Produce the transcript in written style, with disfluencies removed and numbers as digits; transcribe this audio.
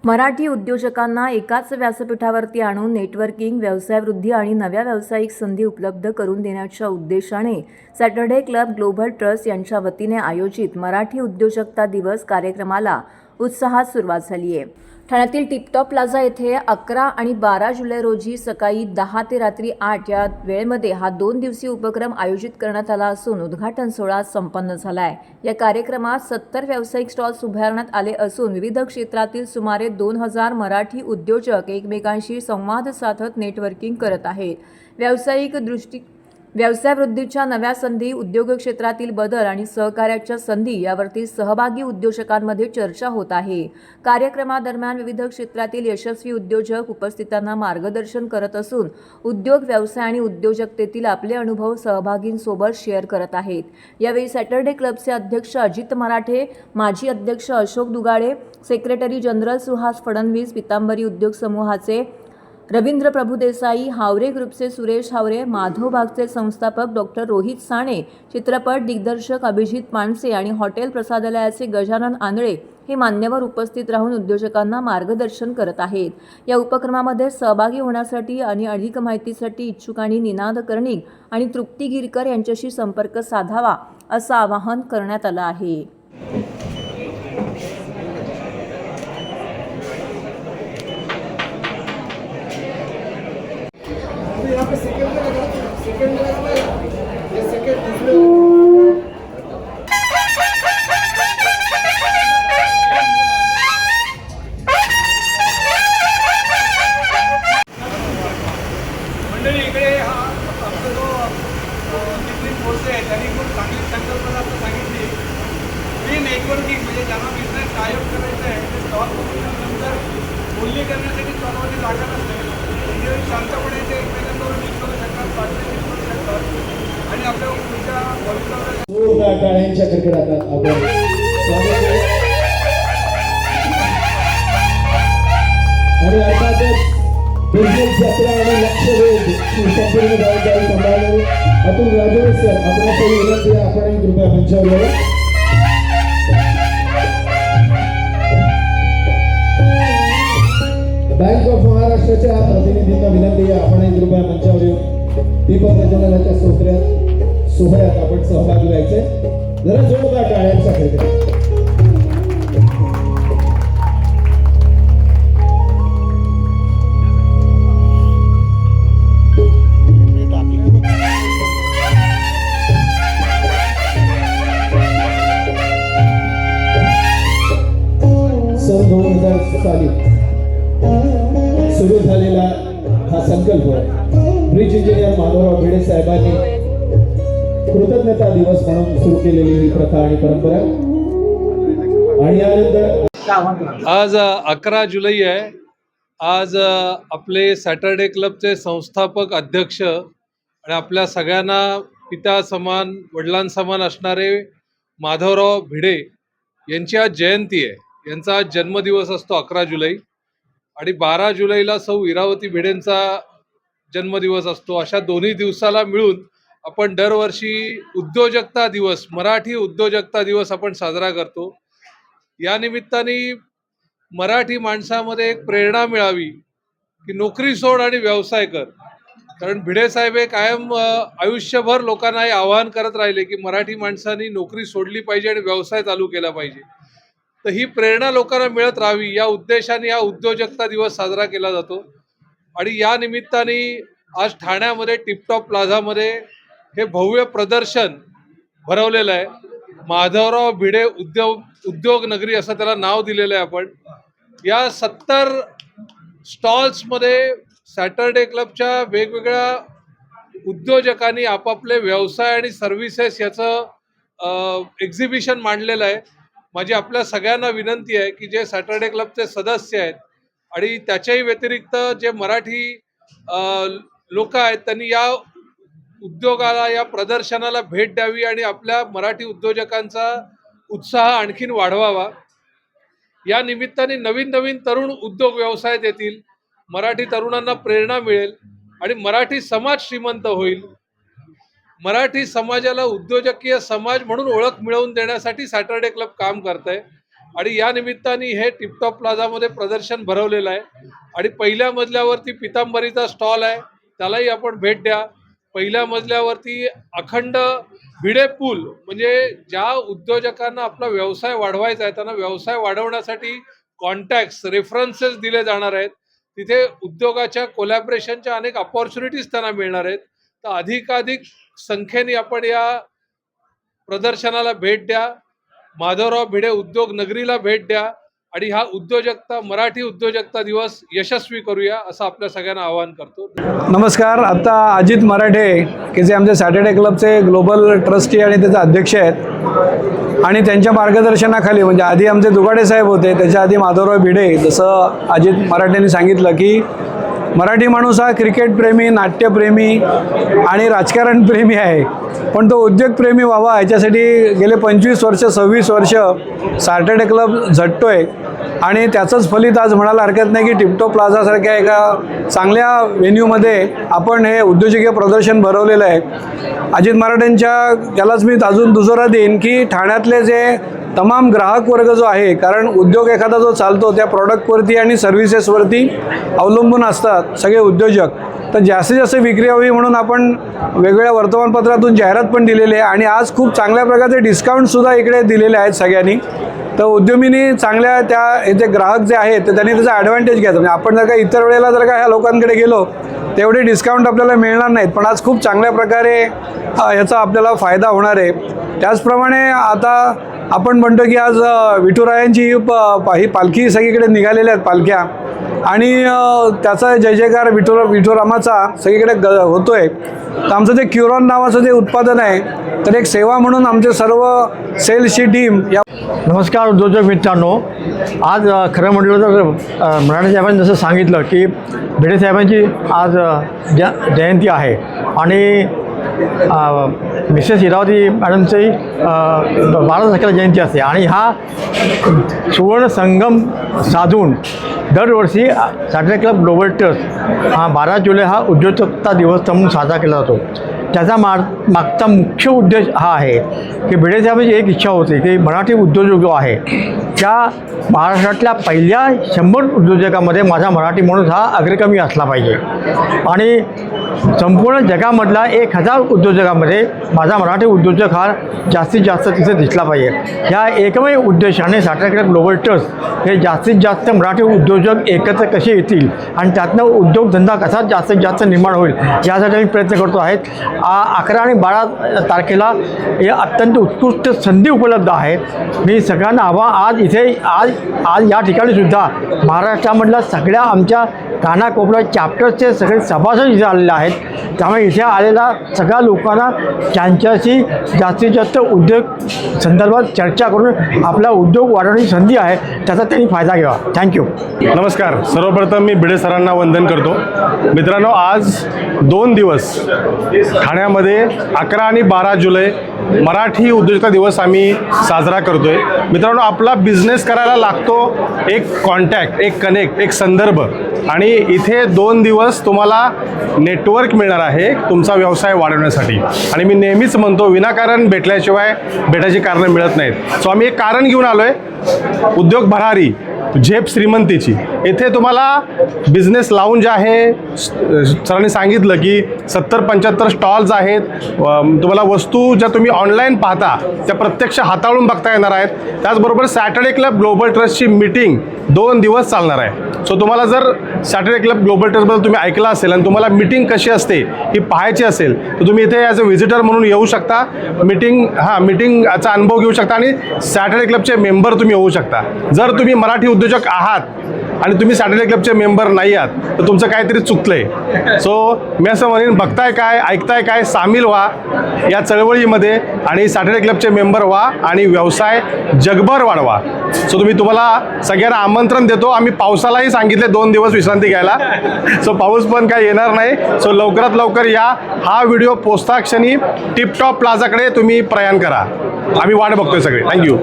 मराठी उद्योजकांना एकाच व्यासपीठावरती आणून नेटवर्किंग, व्यवसायवृद्धी आणि नव्या व्यावसायिक संधी उपलब्ध करून देण्याच्या उद्देशाने सॅटर्डे क्लब ग्लोबल ट्रस्ट यांच्या वतीने आयोजित मराठी उद्योजकता दिवस कार्यक्रमाला उत्साहात सुरुवात झाली आहे। ठाण्यातील टिपटॉप प्लाझा येथे 11 आणि 12 जुलै रोजी सकाळी 10 ते रात्री 8 या वेळेमध्ये हा 2 दिवसीय उपक्रम आयोजित करण्यात आला असून उद्घाटन सोहळा संपन्न झाला आहे। या कार्यक्रमात 70 व्यावसायिक स्टॉल्स उभारण्यात आले असून विविध क्षेत्रातील सुमारे 2000 मराठी उद्योजक एकमेकांशी संवाद साधत नेटवर्किंग करत आहेत। व्यवसायवृद्धीच्या नव्या संधी, उद्योग क्षेत्रातील बदल आणि सहकार्याच्या संधी यावरती सहभागी उद्योजकांमध्ये चर्चा होत आहे। कार्यक्रमादरम्यान विविध क्षेत्रातील यशस्वी उद्योजक उपस्थितांना मार्गदर्शन करत असून उद्योग, व्यवसाय आणि उद्योजकतेतील आपले अनुभव सहभागींसोबत शेअर करत आहेत। यावेळी सॅटर्डे क्लबचे अध्यक्ष अजित मराठे, माजी अध्यक्ष अशोक दुगाडे, सेक्रेटरी जनरल सुहास फडणवीस, पितांबरी उद्योग समूहाचे रवींद्र प्रभुदेसाई, हावरे ग्रुपचे सुरेश हावरे, माधव बागचे संस्थापक डॉक्टर रोहित साणे, चित्रपट दिग्दर्शक अभिजित माणसे आणि हॉटेल प्रसादालयाचे गजानन आंधळे हे मान्यवर उपस्थित राहून उद्योजकांना मार्गदर्शन करत आहेत। या उपक्रमामध्ये सहभागी होण्यासाठी आणि अधिक माहितीसाठी इच्छुकांनी निनाद कर्णिक आणि तृप्ती गिरकर यांच्याशी संपर्क साधावा असं आवाहन करण्यात आलं आहे। मंडळी इकडे हा आपला जो नितीन भोसले आहे त्यांनी खूप चांगली संकल्पना आता सांगितली की नेटवर्किंग म्हणजे ज्यांना बिझनेस कायम करायचा आहे ते स्टॉल नंतर बोलणी करण्यासाठी स्टॉलमध्ये जागा नसते म्हणजे शांतपणे ते एकमेकांबरोबर मीट करू शकतात, पार्टनरशिप करू शकतात आणि आपल्या पुढच्या भविष्यावर टाळ्यांच्या कडकडाटात आपण आणि अर्थातच बिझनेस यात्रा आणि लक्षवेध संपूर्ण जबाबदारी सांभाळून अतुल राजोळे सर आपल्या काही विनंती आहे, आपण एक कृपया मंचावर बँक ऑफ महाराष्ट्राच्या प्रतिनिधींना विनंती आहे, आपण एक कृपया मंचावर येऊन दीप प्रज्वलनाच्या सोहळ्यात आपण सहभागी व्हायचे। जरा जोरदार टाळ्यांचा कडकडाट। सन 2000 साली सुरू झालेला हा संकल्प ब्रिज इंजिनियर माधवराव भिडे साहेबांनी कृतज्ञता दिवस म्हणून सुरू केलेली ही प्रथा आणि परंपरा आणि यानंतर आज 11 जुलै आहे। आज आपले सॅटर्डे क्लबचे संस्थापक अध्यक्ष आणि आपल्या सगळ्यांना पिता समान, वडिलांसमान असणारे माधवराव भिडे यांची आज जयंती आहे। यांचा आज जन्मदिवस असतो 11 जुलै आणि 12 जुलैला सौ इरावती भिडेंचा जन्मदिवस असतो। अशा दोन्ही दिवसाला मिळून आपण दरवर्षी उद्योजकता दिवस, मराठी उद्योजकता दिवस आपण साजरा करतो। या निमित्ताने मराठी माणसामध्ये एक प्रेरणा मिळावी की नोकरी सोड आणि व्यवसाय कर। कारण भिडे साहेब हे कायम आयुष्यभर लोकांना हे आवाहन करत राहिले की मराठी माणसांनी नोकरी सोडली पाहिजे आणि व्यवसाय चालू केला पाहिजे। तर ही प्रेरणा लोकांना मिळत राहावी या उद्देशाने हा उद्योजकता दिवस साजरा केला जातो। आणि या निमित्ताने आज ठाण्यामध्ये टिपटॉप प्लाझामध्ये हे भव्य प्रदर्शन भरवलेलं आहे। माधवराव भिडे उद्योग नगरी असं त्याला नाव दिलेलं आहे आपण। या 70 स्टॉल्समध्ये सॅटर्डे क्लबच्या वेगवेगळ्या उद्योजकांनी आपापले व्यवसाय आणि सर्व्हिसेस याचं एक्झिबिशन मांडलेलं आहे। माझी आपल्या सगळ्यांना विनंती आहे की जे सॅटर्डे क्लबचे सदस्य आहेत आणि त्याच्याही व्यतिरिक्त जे मराठी लोक आहेत त्यांनी या उद्योगाला, या प्रदर्शनाला भेट द्यावी आणि आपल्या मराठी उद्योजकांचा उत्साह आणखीन वाढवावा। या निमित्ताने नवीन नवीन तरुण उद्योग व्यवसायात येतील, मराठी तरुणांना प्रेरणा मिळेल आणि मराठी समाज श्रीमंत होईल। मराठी समाजाला उद्योजकीय समाज म्हणून ओळख मिळवून देण्यासाठी सॅटर्डे क्लब काम करतंय। आणि या निमित्ताने हे टिपटॉप प्लाझामध्ये प्रदर्शन भरवलेलं आहे आणि पहिल्या मजल्यावरती पितांबरीचा स्टॉल आहे, त्यालाही आपण भेट द्या. पहिल्या मजल्यावरती अखंड भिडे पूल, म्हणजे ज्या उद्योजकांना आपला व्यवसाय वाढवायचा आहे त्यांना व्यवसाय वाढवण्यासाठी कॉन्टॅक्ट्स, रेफरन्सेस दिले जाणार आहेत. तिथे उद्योगाच्या कोलॅबरेशनच्या अनेक अपॉर्च्युनिटीज त्यांना मिळणार आहेत. तर अधिकाधिक संख्येने आपण या प्रदर्शनाला भेट द्या, माधवराव भिडे उद्योग नगरीला भेट द्या आणि हा मराठी उद्योजकता दिवस यशस्वी करूया असं आपल्या सगळ्यांना आवाहन करतो. नमस्कार. आता अजित मराठे की जे आमचे सॅटर्डे क्लबचे ग्लोबल ट्रस्टी आणि त्याचे अध्यक्ष आहेत आणि त्यांच्या मार्गदर्शनाखाली, म्हणजे आधी आमचे दुगाडे साहेब होते, त्याच्या आधी माधवराव भिडे, जसं अजित मराठेंनी सांगितलं की मराठी माणूस हा क्रिकेटप्रेमी, नाट्यप्रेमी आणि राजकारणप्रेमी आहे, पण तो उद्योगप्रेमी व्हावा याच्यासाठी गेले 25 वर्ष 26 वर्ष सॅटर्डे क्लब झटतोय आणि त्याचंच फलित आज म्हणायला हरकत नाही की टिपटॉप प्लाझासारख्या एका चांगल्या व्हेन्यूमध्ये आपण हे उद्योजकीय प्रदर्शन भरवलेलं आहे. अजित मराठेंच्या यालाच मी अजून दुजोरा देईन की ठाण्यातले जे तमाम ग्राहक वर्ग जो आहे, कारण उद्योग एखादा जो चालतो त्या प्रॉडक्टवरती आणि सर्व्हिसेसवरती अवलंबून असतात सगळे उद्योजक, तर जास्तीत जास्त विक्री व्हावी म्हणून आपण वेगवेगळ्या वर्तमानपत्रातून जाहिरात पण दिलेली आहे आणि आज खूप चांगल्या प्रकारचे डिस्काउंटसुद्धा इकडे दिलेले आहेत सगळ्यांनी. तर उद्यमींनी चांगल्या त्या इथे ग्राहक जे आहेत तर त्यांनी त्याचा ॲडव्हान्टेज घ्यायचा. म्हणजे आपण जर का इतर वेळेला जर का ह्या लोकांकडे गेलो तेवढे डिस्काउंट आपल्याला मिळणार नाहीत, पण आज खूप चांगल्या प्रकारे ह्याचा आपल्याला फायदा होणार आहे. त्याचप्रमाणे आता आपण म्हणतो की आज विठुरायांची ही पालखी सगळीकडे निघालेल्या आहेत पालख्या आणि त्याचा जय जयकार विठुरामाचा सगळीकडे होतो आहे. तर आमचं जे क्युरॉन नावाचं जे उत्पादन आहे तर एक सेवा म्हणून आमचे सर्व सेल्सची टीम या. नमस्कार उद्योजक मित्रांनो. आज खरं म्हटलं तर मराठे साहेबांनी जसं सांगितलं की भिडे साहेबांची आज जयंती आहे आणि मिसेस इरावती मॅडमची 12 तारखेला जयंती असते आणि हा सुवर्ण संगम साधून दरवर्षी सॅटर्डे क्लब ग्लोबल ट्रस्ट हा 12 जुलै हा उद्योजकता दिवस म्हणून साजरा केला जातो. त्याचा मागचा मुख्य उद्देश हा आहे की भिडे साहेबांची एक इच्छा होती की मराठी उद्योजक जो आहे त्या महाराष्ट्रातल्या पहिल्या 100 उद्योजकामध्ये माझा मराठी माणूस हा अग्रक्रमी असला पाहिजे आणि संपूर्ण जगामधला 1000 उद्योजकामध्ये माझा मराठी उद्योजक हा जास्तीत जास्त तिथे दिसला पाहिजे. ह्या एकमेव उद्देशाने सॅटर्डे क्लब ग्लोबल ट्रस्ट हे जास्तीत जास्त मराठी उद्योजक एकत्र कसे येतील आणि त्यातनं उद्योगधंदा कसा जास्तीत जास्त निर्माण होईल यासाठी मी प्रयत्न करतो आहेत. 11 आणि 12 तारखेला हे अत्यंत उत्कृष्ट संधी उपलब्ध आहे. मी सगळ्यांना आज इथे आज या ठिकाणीसुद्धा महाराष्ट्रामधल्या सगळ्या आमच्या कानाकोपऱ्या चॅप्टर्सचे सगळे सभासद इथे आलेले आहेत. त्यामुळे इथे आलेल्या सगळ्या लोकांना त्यांच्याशी जास्तीत जास्त उद्योग संदर्भात चर्चा करून आपला उद्योग वाढवण्याची संधी आहे त्याचा त्यांनी फायदा घ्यावा. थँक्यू. नमस्कार. सर्वप्रथम मी भिडे सरांना वंदन करतो. मित्रांनो, आज 2 दिवस ठाण्यामध्ये 11 आणि 12 जुलै मराठी उद्योजकता दिवस आम्ही साजरा करतोय. मित्रांनो, आपला बिझनेस करायला लागतो एक कॉन्टॅक्ट, एक कनेक्ट, एक संदर्भ आणि इथे 2 दिवस तुम्हाला नेटवर्क मिळणार आहे तुमचा व्यवसाय वाढवण्यासाठी. आणि मी नेहमीच म्हणतो विनाकारण भेटल्याशिवाय भेटायची कारणं मिळत नाहीत. सो आम्ही एक कारण घेऊन आलो आहे, उद्योग भरारी झेप श्रीमंतीची. येथे तुम्हाला बिझनेस लाऊंज आहे. सरांनी सांगितलं की 70-75 स्टॉल्स आहेत. तुम्हाला वस्तू ज्या तुम्ही ऑनलाईन पाहता त्या प्रत्यक्ष हाताळून बघता येणार आहेत. त्याचबरोबर सॅटर्डे क्लब ग्लोबल ट्रस्टची मीटिंग 2 दिवस चालणार आहे. सो तुम्हाला जर सॅटर्डे क्लब ग्लोबल ट्रस्टबद्दल तुम्ही ऐकलं असेल आणि तुम्हाला मीटिंग कशी असते ही पाहायची असेल तर तुम्ही इथे ॲज अ व्हिजिटर म्हणून येऊ शकता. मीटिंगचा अनुभव घेऊ शकता आणि सॅटर्डे क्लबचे मेंबर तुम्ही होऊ शकता. जर तुम्ही मराठी उद्योजक आहात आणि तुम्ही सॅटर्डे क्लबचे मेंबर नाही आहात तर तुमचं काहीतरी चुकलंय. सो मी असं म्हणेन, बघताय काय, ऐकताय काय, सामील व्हा या चळवळीमध्ये आणि सॅटर्डे क्लबचे मेंबर व्हा आणि व्यवसाय जगभर वाढवा. सो तुम्हाला सगळ्यांना आमंत्रण देतो. आम्ही पावसालाही सांगितले 2 दिवस विश्रांती घ्यायला. सो पाऊस पण काय येणार नाही. सो लवकरात लवकर या. हा व्हिडिओ पोचता क्षणी टिपटॉप प्लाझाकडे तुम्ही प्रयाण करा. आम्ही वाट बघतोय सगळे. थँक्यू.